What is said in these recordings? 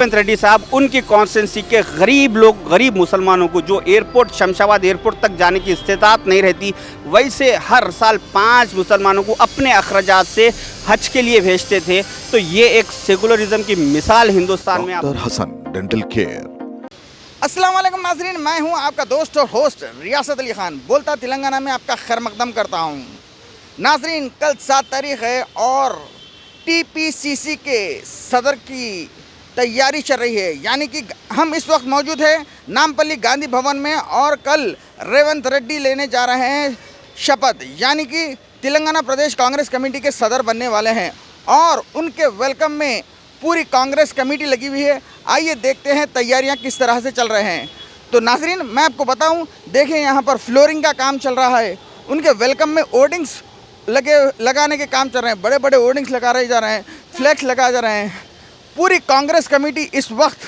रेवंत रेड्डी साहब उनकी कॉन्स्टिट्यूंसी के गरीब लोग, गरीब मुसलमानों को जो एयरपोर्ट, शमशाबाद एयरपोर्ट तक जाने की इस्तेताअत नहीं रहती, वैसे हर साल 5 मुसलमानों को अपने अखराजात से हज के लिए भेजते थे। तो ये एक सेकुलरिज्म की मिसाल हिंदुस्तान में। Doctor Hasan dental care. अस्सलाम वालेकुम नाज़रीन, मैं हूं आपका दोस्त और होस्ट रियासत अली खान, बोलता तेलंगाना में आपका खैर मकदम करता हूं। नाज़रीन, कल 7 तारीख़ है और टीपीसीसी के सदर की तैयारी चल रही है, यानी कि हम इस वक्त मौजूद हैं नामपल्ली गांधी भवन में और कल रेवंत रेड्डी लेने जा रहे हैं शपथ, यानी कि तेलंगाना प्रदेश कांग्रेस कमेटी के सदर बनने वाले हैं और उनके वेलकम में पूरी कांग्रेस कमेटी लगी हुई है। आइए देखते हैं तैयारियां किस तरह से चल रहे हैं। तो नाज़रीन, मैं आपको बताऊं, देखें यहाँ पर फ्लोरिंग का काम चल रहा है, उनके वेलकम में होर्डिंग्स लगाने के काम चल रहे हैं, बड़े बड़े होर्डिंग्स लगा रहे जा रहे हैं, फ्लैक्स लगाए जा रहे हैं। पूरी कांग्रेस कमेटी इस वक्त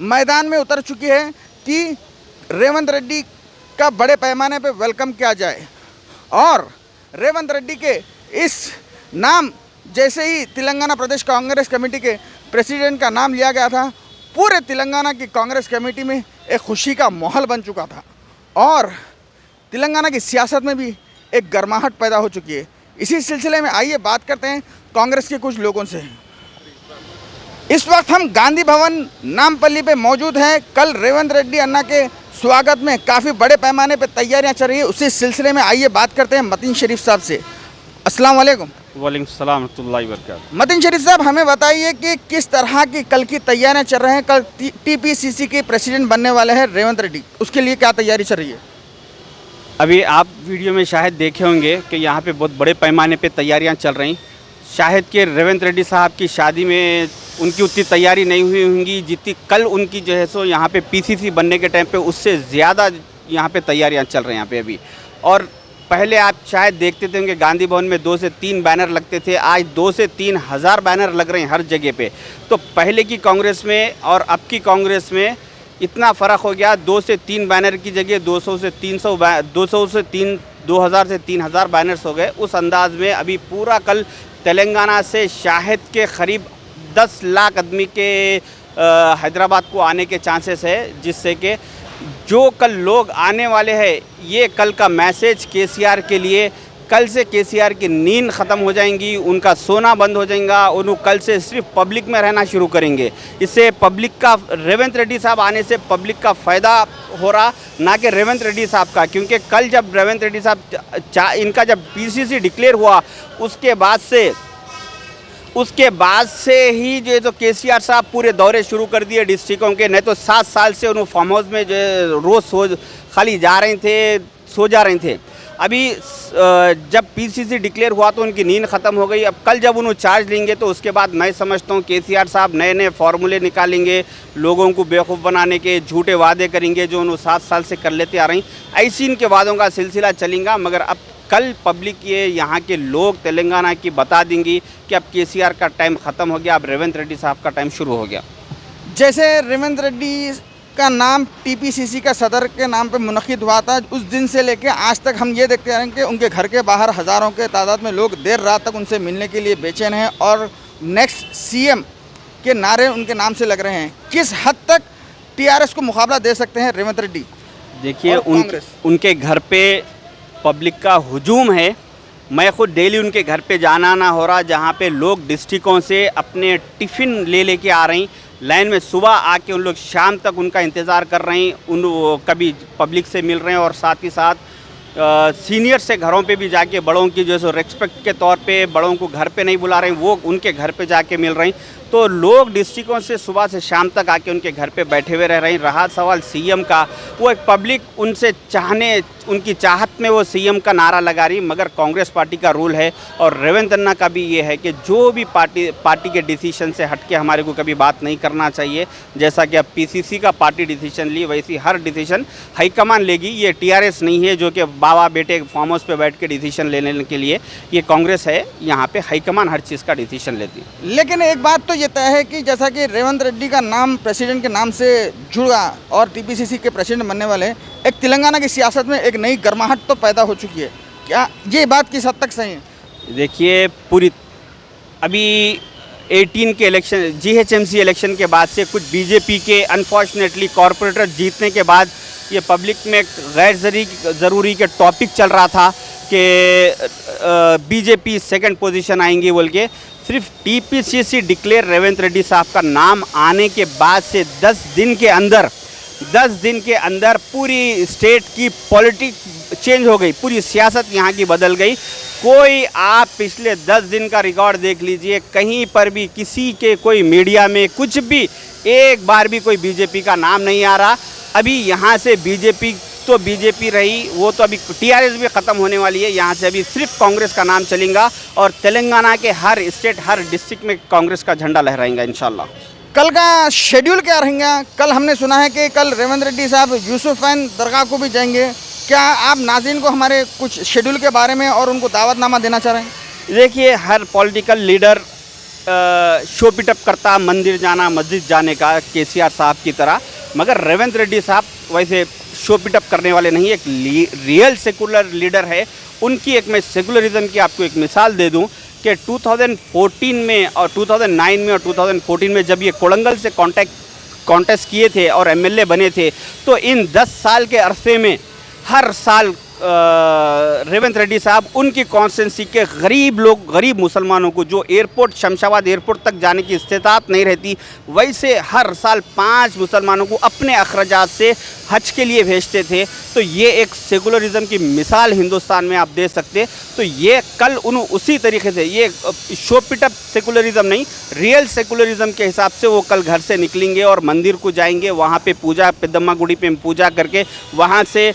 मैदान में उतर चुकी है कि रेवंत रेड्डी का बड़े पैमाने पर वेलकम किया जाए। और रेवंत रेड्डी के इस नाम जैसे ही तेलंगाना प्रदेश कांग्रेस कमेटी के प्रेसिडेंट का नाम लिया गया था, पूरे तेलंगाना की कांग्रेस कमेटी में एक खुशी का माहौल बन चुका था और तेलंगाना की सियासत में भी एक गर्माहट पैदा हो चुकी है। इसी सिलसिले में आइए बात करते हैं कांग्रेस के कुछ लोगों से। इस वक्त हम गांधी भवन नामपल्ली पे मौजूद हैं। कल रेवंत रेड्डी अन्ना के स्वागत में काफ़ी बड़े पैमाने पे तैयारियां चल रही है, उसी सिलसिले में आइए बात करते हैं मतीन शरीफ साहब से। अस्सलाम वालेकुम। वालेकुम सलाम रहमतुल्लाहि व बरकातहू। मतीन शरीफ साहब, हमें बताइए कि किस तरह की कल की तैयारियां चल रही हैं। कल टीपीसीसी के प्रेसिडेंट बनने वाले हैं रेवंत रेड्डी, उसके लिए क्या तैयारी चल रही है? अभी आप वीडियो में शायद देखे होंगे कि यहाँ पे बहुत बड़े पैमाने पे तैयारियां चल रही। शायद कि रेवंत रेड्डी साहब की शादी में उनकी उतनी तैयारी नहीं हुई होंगी जितनी कल उनकी जो है सो यहाँ पे पीसीसी बनने के टाइम पे उससे ज़्यादा यहाँ पे तैयारियां चल रही हैं यहाँ पे अभी। और पहले आप शायद देखते थे कि गांधी भवन में 2 से 3 बैनर लगते थे, आज 2 से 3 हज़ार बैनर लग रहे हैं हर जगह पे। तो पहले की कांग्रेस में और अब की कांग्रेस में इतना फ़र्क हो गया, 2 से 3 बैनर की जगह 200 से 3,000 बैनर्स हो गए। उस अंदाज में अभी पूरा कल तेलंगाना से शायद के करीब 10 लाख आदमी के हैदराबाद को आने के चांसेस है, जिससे कि जो कल लोग आने वाले हैं, ये कल का मैसेज केसीआर के लिए, कल से केसीआर की नींद ख़त्म हो जाएंगी, उनका सोना बंद हो जाएगा, उन्होंने कल से सिर्फ पब्लिक में रहना शुरू करेंगे। इससे पब्लिक का, रेवंत रेड्डी साहब आने से पब्लिक का फ़ायदा हो रहा, ना कि रेवंत रेड्डी साहब का। क्योंकि कल जब रेवंत रेड्डी साहब इनका जब पीसीसी डिक्लेयर हुआ, उसके बाद से ही जो है तो केसीआर साहब पूरे दौरे शुरू कर दिए डिस्ट्रिक्टों के। नहीं तो 7 साल से उन्होंने फार्म हाउस में जो रोज़ खाली जा रहे थे, सो जा रहे थे। अभी जब पीसीसी डिक्लेयर हुआ तो उनकी नींद ख़त्म हो गई। अब कल जब उन्होंने चार्ज लेंगे तो उसके बाद मैं समझता हूँ केसीआर साहब नए नए फार्मूले निकालेंगे, लोगों को बेवकूफ़ बनाने के, झूठे वादे करेंगे जो उन्होंने 7 साल से कर लेते आ रही। ऐसी इनके वादों का सिलसिला चलेगा। मगर अब कल पब्लिक ये यहाँ के लोग तेलंगाना की बता देंगी कि अब केसीआर का टाइम ख़त्म हो गया, अब रेवंत रेड्डी साहब का टाइम शुरू हो गया। जैसे रेवंत रेड्डी का नाम टीपीसीसी का सदर के नाम पे मुनक़िद हुआ था, उस दिन से लेके आज तक हम ये देखते आ रहे हैं कि उनके घर के बाहर हज़ारों के तादाद में लोग देर रात तक उनसे मिलने के लिए बेचैन हैं और नेक्स्ट सीएम के नारे उनके नाम से लग रहे हैं। किस हद तक टीआरएस को मुकाबला दे सकते हैं रेवंत रेड्डी? देखिए, उनके घर पे पब्लिक का हुजूम है। मैं खुद डेली उनके घर पे जाना ना हो रहा, जहाँ पे लोग डिस्ट्रिक्टों से अपने टिफ़िन लेके आ रही लाइन में, सुबह आके उन लोग शाम तक उनका इंतज़ार कर रहे हैं। कभी पब्लिक से मिल रहे हैं और साथ ही साथ सीनियर से घरों पे भी जाके बड़ों की जो है रेस्पेक्ट के तौर पे बड़ों को घर पे नहीं बुला रहे हैं, वो उनके घर पे जाके मिल रहे हैं। तो लोग डिस्ट्रिक्टों से सुबह से शाम तक आके उनके घर पे बैठे हुए रह रहे हैं। रहा सवाल सीएम का, वो एक पब्लिक उनसे उनकी चाहत में वो सीएम का नारा लगा रही। मगर कांग्रेस पार्टी का रूल है और रेवंत अन्ना का भी ये है कि जो भी पार्टी के डिसीजन से हट के हमारे को कभी बात नहीं करना चाहिए। जैसा कि अब पीसीसी का पार्टी डिसीजन ली, वैसी हर डिसीजन हाईकमान लेगी। ये टीआरएस नहीं है जो कि बाबा बेटे फार्म हाउस पे बैठ के डिसीजन लेने के लिए, ये कांग्रेस है, यहाँ पे हाईकमान हर चीज़ का डिसीजन लेती है। लेकिन एक बात तो ये तय है कि जैसा कि रेवंत रेड्डी का नाम प्रेसिडेंट के नाम से जुड़ा और टीपीसीसी के प्रेसिडेंट बनने वाले, एक तेलंगाना की सियासत में एक नई गर्माहट तो पैदा हो चुकी है। क्या ये बात किस हद तक सही है? देखिए, अभी 2018 के इलेक्शन जीएचएमसी इलेक्शन के बाद से कुछ बीजेपी के अनफॉर्चुनेटली कॉरपोरेटर जीतने के बाद ये पब्लिक में गैर ज़रूरी के टॉपिक चल रहा था कि बीजेपी सेकंड पोजीशन आएंगी बोल के। सिर्फ टीपीसीसी डिक्लेयर रेवंत रेड्डी साहब का नाम आने के बाद से 10 दिन के अंदर पूरी स्टेट की पॉलिटिक्स चेंज हो गई, पूरी सियासत यहाँ की बदल गई। कोई आप पिछले 10 दिन का रिकॉर्ड देख लीजिए, कहीं पर भी किसी के कोई मीडिया में कुछ भी एक बार भी कोई बीजेपी का नाम नहीं आ रहा। अभी यहाँ से बीजेपी तो बीजेपी रही, वो तो अभी टीआरएस भी ख़त्म होने वाली है। यहाँ से अभी सिर्फ कांग्रेस का नाम चलेगा और तेलंगाना के हर स्टेट हर डिस्ट्रिक्ट में कांग्रेस का झंडा लहराएगा इंशाल्लाह। कल का शेड्यूल क्या रहेगा? कल हमने सुना है कि कल रेवंत रेड्डी साहब यूसुफैन दरगाह को भी जाएंगे। क्या आप नाज़रीन को हमारे कुछ शेड्यूल के बारे में और उनको दावतनामा देना चाह रहे हैं? देखिए, हर पॉलिटिकल लीडर शो पिटअप करता मंदिर जाना मस्जिद जाने का केसीआर साहब की तरह, मगर रेवंत रेड्डी साहब वैसे शो पिटअप करने वाले नहीं, एक रियल सेकुलर लीडर है। उनकी एक मैं सेकुलरिज्म की आपको एक मिसाल दे दूं कि 2014 में और 2009 में और 2014 में जब ये कोलंगल से कॉन्टेस्ट किए थे और एमएलए बने थे, तो इन 10 साल के अरसे में हर साल रेवंत रेड्डी साहब उनकी कॉन्स्टिट्यूंसी के गरीब मुसलमानों को जो एयरपोर्ट शमशाबाद एयरपोर्ट तक जाने की इस्तेताअत नहीं रहती, वैसे हर साल 5 मुसलमानों को अपने अखराजात से हज के लिए भेजते थे। तो ये एक सेकुलरिज्म की मिसाल हिंदुस्तान में आप दे सकते। तो ये कल उसी तरीके से, ये शो पिटअप सेकुलरिज्म नहीं, रियल सेकुलरिज्म के हिसाब से वो कल घर से निकलेंगे और मंदिर को जाएंगे, वहाँ पे पूजा पेदम्मा गुड़ी पे पूजा करके वहाँ से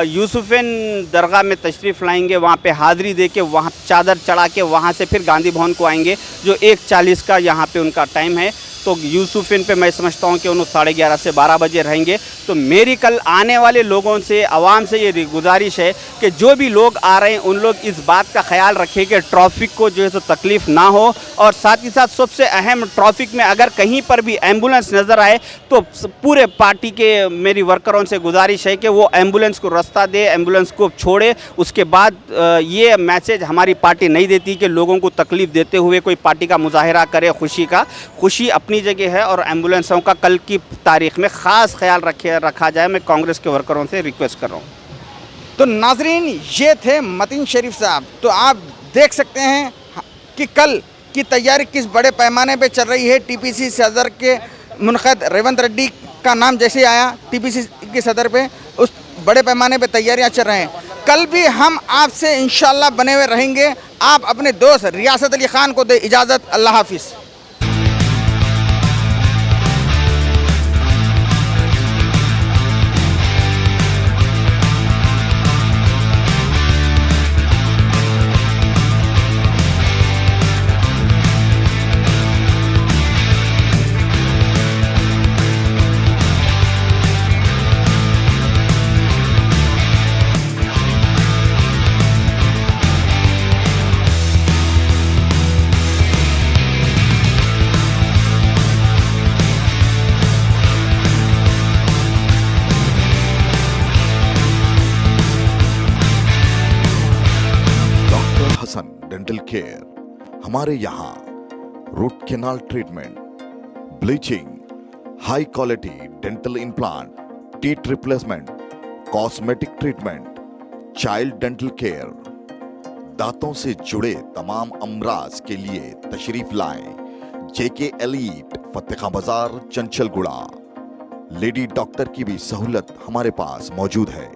यूसुफैन दरगाह में तशरीफ़ लाएंगे, वहाँ पे हाज़री दे के वहाँ चादर चढ़ा के वहाँ से फिर गांधी भवन को आएंगे, जो 1:40 का यहाँ पे उनका टाइम है। तो यूसुफैन पे मैं समझता हूँ कि उन्होंने 11:30 से 12 बजे रहेंगे। तो मेरी कल आने वाले लोगों से, आवाम से ये गुजारिश है कि जो भी लोग आ रहे हैं उन लोग इस बात का ख्याल रखें कि ट्रैफिक को जो है तो तकलीफ़ ना हो, और साथ ही साथ सबसे अहम, ट्रैफिक में अगर कहीं पर भी एम्बुलेंस नज़र आए तो पूरे पार्टी के मेरी वर्करों से गुजारिश है कि वो एम्बुलेंस को रास्ता दे, एम्बुलेंस को छोड़े। उसके बाद ये मैसेज हमारी पार्टी नहीं देती कि लोगों को तकलीफ़ देते हुए कोई पार्टी का मुजाहरा करे। खुशी अपनी जगह है और एम्बुलेंसों का कल की तारीख में ख़ास ख्याल रखा जाए। मैं कांग्रेस के वर्करों से रिक्वेस्ट कर रहा हूँ। तो नाजरीन, ये थे मतीन शरीफ साहब। तो आप देख सकते हैं कि कल की तैयारी किस बड़े पैमाने पे चल रही है। टीपीसी सदर के मुनक़द रेवंत रेड्डी का नाम जैसे आया टीपीसी के सदर पे, उस बड़े पैमाने पे तैयारियां चल रहे हैं। कल भी हम आपसे इंशाल्लाह बने हुए रहेंगे। आप अपने दोस्त रियासत अली ख़ान को दे इजाज़त। अल्लाह हाफिज़। डेंटल केयर, हमारे यहाँ root canal treatment, bleaching, high quality dental implant, teeth replacement, cosmetic treatment, child dental care, दांतों से जुड़े तमाम अमराज के लिए तशरीफ लाएं। जेके एलीट, फतेहा बाजार, चंचलगुड़ा। लेडी डॉक्टर की भी सहूलत हमारे पास मौजूद है।